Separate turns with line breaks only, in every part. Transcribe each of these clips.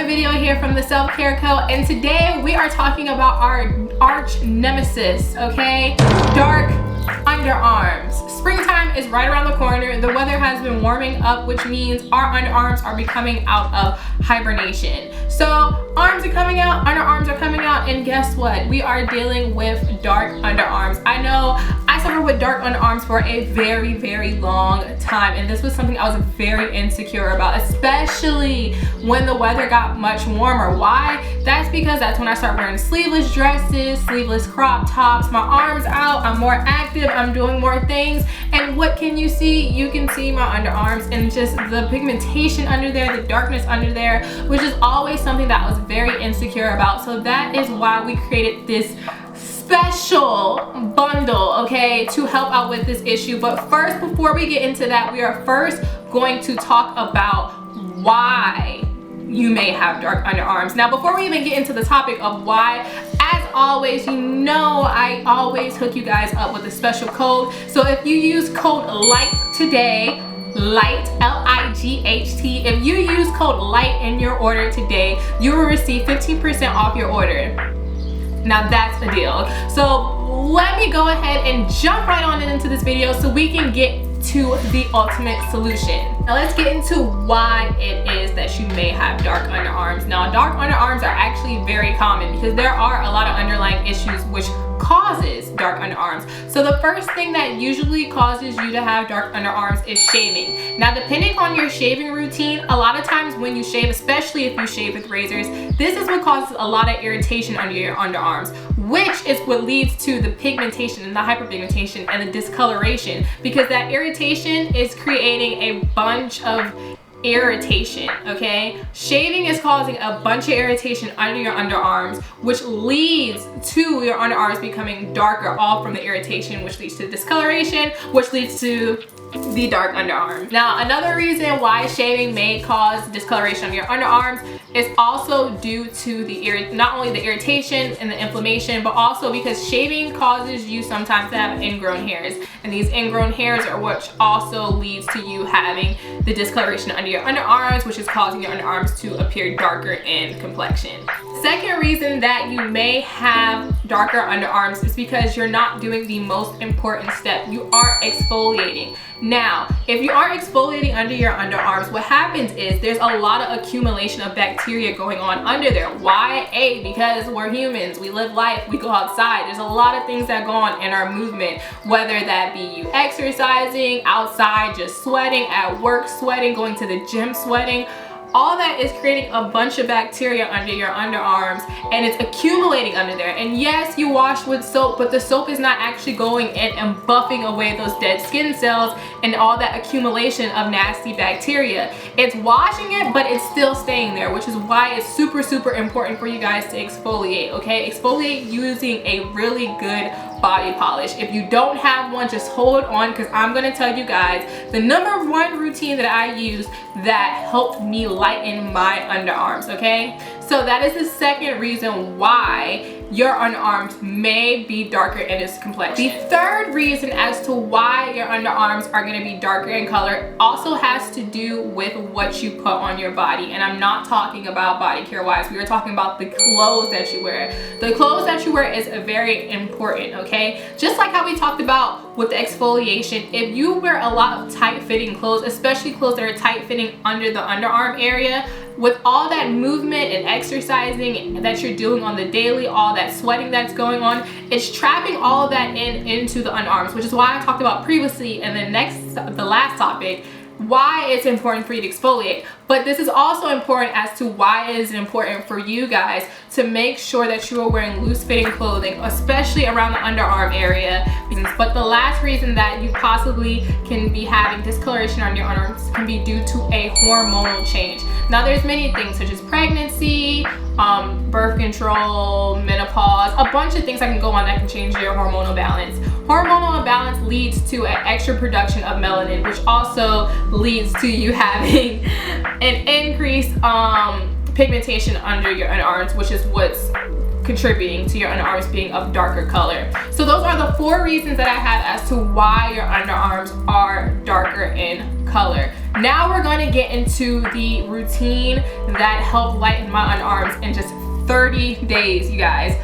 another video here from the Self-Care Co, and today we are talking about our arch nemesis, okay? Dark underarms. Springtime is right around the corner. The weather has been warming up, which means our underarms are becoming out of hibernation. So arms are coming out, underarms are coming out, and guess what? We are dealing with dark underarms. I know I suffered with dark underarms for a very, very long time, and this was something I was very insecure about, especially when the weather got much warmer. Why? That's because that's when I start wearing sleeveless dresses, sleeveless crop tops, my arms out, I'm more active, I'm doing more things, and what can you see? You can see my underarms and just the pigmentation under there, the darkness under there, which is always something that I was very insecure about. So that is why we created this special bundle, okay, to help out with this issue. But first, before we get into that, we are first going to talk about why you may have dark underarms. Now, before we even get into the topic of why, as always, you know I always hook you guys up with a special code. So if you use code LIGHT today, LIGHT, L-I-G-H-T, if you use code LIGHT in your order today, you will receive 15% off your order. Now that's a deal. So let me go ahead and jump right on into this video so we can get to the ultimate solution. Now let's get into why it is that you may have dark underarms. Now, dark underarms are actually very common because there are a lot of underlying issues which causes dark underarms. So the first thing that usually causes you to have dark underarms is shaving. Now, depending on your shaving routine, a lot of times when you shave, especially if you shave with razors, this is what causes a lot of irritation under your underarms, which is what leads to the pigmentation and the hyperpigmentation and the discoloration, because that irritation is creating a bunch of irritation, okay? Shaving is causing a bunch of irritation under your underarms, which leads to your underarms becoming darker, all from the irritation, which leads to discoloration, which leads to the dark underarm. Now, another reason why shaving may cause discoloration on your underarms is also due to the not only the irritation and the inflammation, but also because shaving causes you sometimes to have ingrown hairs, and these ingrown hairs are what also leads to you having the discoloration under your underarms, which is causing your underarms to appear darker in complexion. Second reason that you may have darker underarms is because you're not doing the most important step. You are exfoliating. Now, if you are exfoliating under your underarms, what happens is there's a lot of accumulation of bacteria going on under there. Why? Because we're humans, we live life, we go outside. There's a lot of things that go on in our movement, whether that be you exercising, outside, just sweating, at work sweating, going to the gym sweating. All that is creating a bunch of bacteria under your underarms, and it's accumulating under there. And yes, you wash with soap, but the soap is not actually going in and buffing away those dead skin cells and all that accumulation of nasty bacteria. It's washing it, but it's still staying there, which is why it's super, super important for you guys to exfoliate, okay? Exfoliate using a really good body polish. If you don't have one, just hold on, because I'm gonna tell you guys the number one routine that I use that helped me lighten my underarms, okay? So that is the second reason why your underarms may be darker in its complexion. The third reason as to why your underarms are going to be darker in color also has to do with what you put on your body. And I'm not talking about body care wise. We are talking about the clothes that you wear. The clothes that you wear is very important, okay? Just like how we talked about with the exfoliation, if you wear a lot of tight fitting clothes, especially clothes that are tight fitting under the underarm area, with all that movement and exercising that you're doing on the daily, all that sweating that's going on, it's trapping all of that into the underarms, which is why I talked about previously in the last topic, why it's important for you to exfoliate. But this is also important as to why it is important for you guys to make sure that you are wearing loose fitting clothing, especially around the underarm area. But the last reason that you possibly can be having discoloration on your underarms can be due to a hormonal change. Now, there's many things such as pregnancy, birth control, menopause, a bunch of things that can go on that can change your hormonal balance. Hormonal imbalance leads to an extra production of melanin, which also leads to you having an increased pigmentation under your underarms, which is what's contributing to your underarms being of darker color. So those are the 4 reasons that I have as to why your underarms are darker in color. Now we're going to get into the routine that helped lighten my underarms in just 30 days, you guys.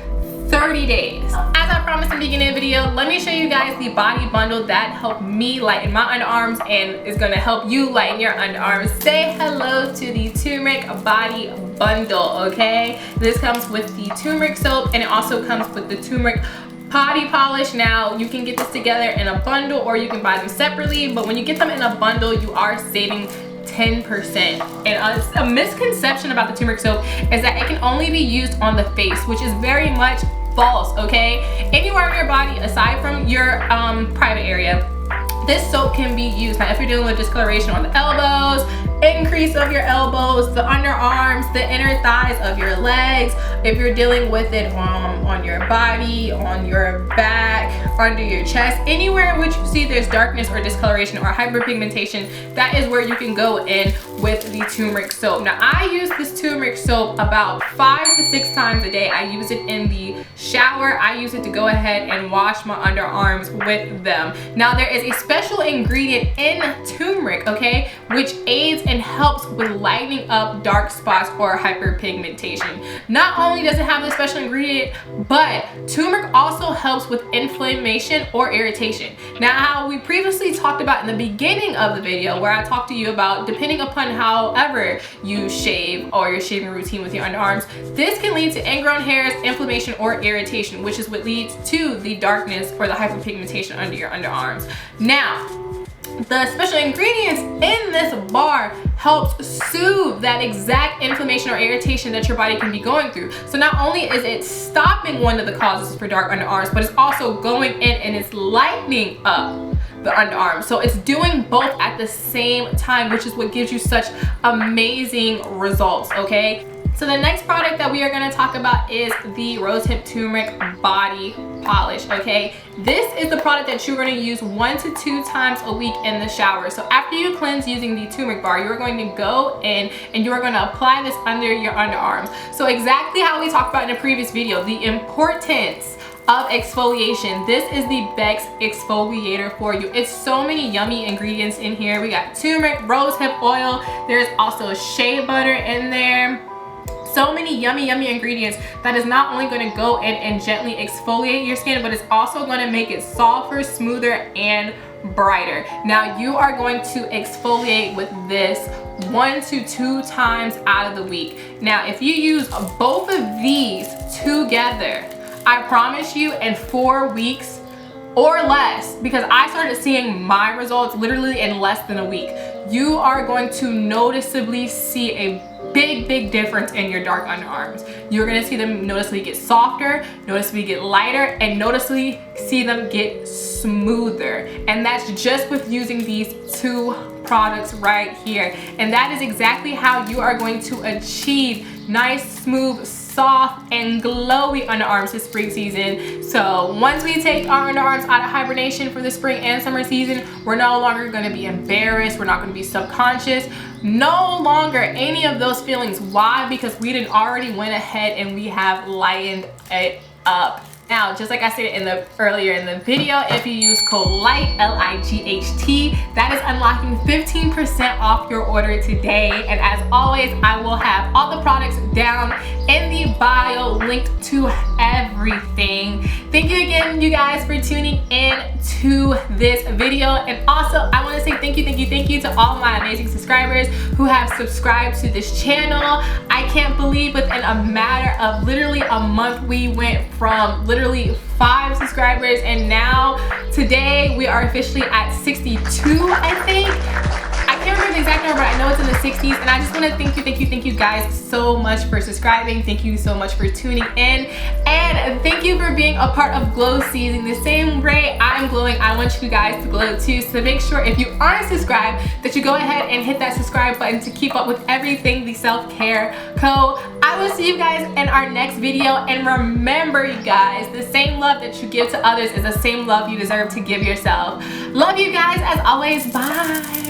30 days. As I promised in the beginning of the video, let me show you guys the body bundle that helped me lighten my underarms and is gonna help you lighten your underarms. Say hello to the turmeric body bundle, okay? This comes with the turmeric soap and it also comes with the turmeric body polish. Now you can get this together in a bundle or you can buy them separately, but when you get them in a bundle, you are saving 10%. And a misconception about the turmeric soap is that it can only be used on the face, which is very much false, okay? Anywhere on your body aside from your private area, this soap can be used. Now if you're dealing with discoloration on the elbows, increase of your elbows, the underarms, the inner thighs of your legs, if you're dealing with it on your body, on your back, under your chest, anywhere in which you see there's darkness or discoloration or hyperpigmentation, that is where you can go in with the turmeric soap. Now I use this turmeric soap about 5 to 6 times a day. I use it in the shower. I use it to go ahead and wash my underarms with them. Now there is a special ingredient in turmeric, okay, which aids and helps with lightening up dark spots or hyperpigmentation. Not only does it have this special ingredient, but turmeric also helps with inflammation or irritation. Now, how we previously talked about in the beginning of the video, where I talked to you about depending upon however you shave or your shaving routine with your underarms, this can lead to ingrown hairs, inflammation, or irritation, which is what leads to the darkness or the hyperpigmentation under your underarms. Now, the special ingredients in this bar helps soothe that exact inflammation or irritation that your body can be going through. So not only is it stopping one of the causes for dark underarms, but it's also going in and it's lightening up the underarms. So it's doing both at the same time, which is what gives you such amazing results, okay? So the next product that we are going to talk about is the rosehip turmeric body polish, okay? This is the product that you're going to use 1 to 2 times a week in the shower. So after you cleanse using the turmeric bar, you're going to go in and you're going to apply this under your underarms. So exactly how we talked about in a previous video, the importance of exfoliation. This is the best exfoliator for you. It's so many yummy ingredients in here. We got turmeric, rosehip oil. There's also shea butter in there. So many yummy ingredients that is not only going to go in and gently exfoliate your skin, but it's also going to make it softer, smoother, and brighter. Now you are going to exfoliate with this 1 to 2 times out of the week. Now if you use both of these together, I promise you in 4 weeks or less, because I started seeing my results literally in less than a week, you are going to noticeably see a big difference in your dark underarms. You're gonna see them noticeably get softer, noticeably get lighter, and noticeably see them get smoother. And that's just with using these 2 products right here. And that is exactly how you are going to achieve nice, smooth, soft, and glowy underarms this spring season. So once we take our underarms out of hibernation for the spring and summer season, we're no longer going to be embarrassed. We're not going to be subconscious. No longer any of those feelings. Why? Because we did already went ahead and we have lightened it up. Now, just like I said earlier in the video, if you use code LIGHT, L-I-G-H-T, that is unlocking 15% off your order today. And as always, I will have all the products down in the bio, linked to everything. Thank you again, you guys, for tuning in to this video. And also, I want to say thank you to all my amazing subscribers who have subscribed to this channel. I can't believe within a matter of literally a month, we went from literally 5 subscribers, and now today we are officially at 62, I think. I can't remember the exact number, but I know it's in the 60s, and I just want to thank you guys so much for subscribing. Thank you so much for tuning in, and thank you for being a part of glow season. The same way I'm glowing, I want you guys to glow too. So make sure if you aren't subscribed that you go ahead and hit that subscribe button to keep up with everything the Self-Care Co. I will see you guys in our next video, and remember, you guys, the same love that you give to others is the same love you deserve to give yourself. Love you guys as always. Bye.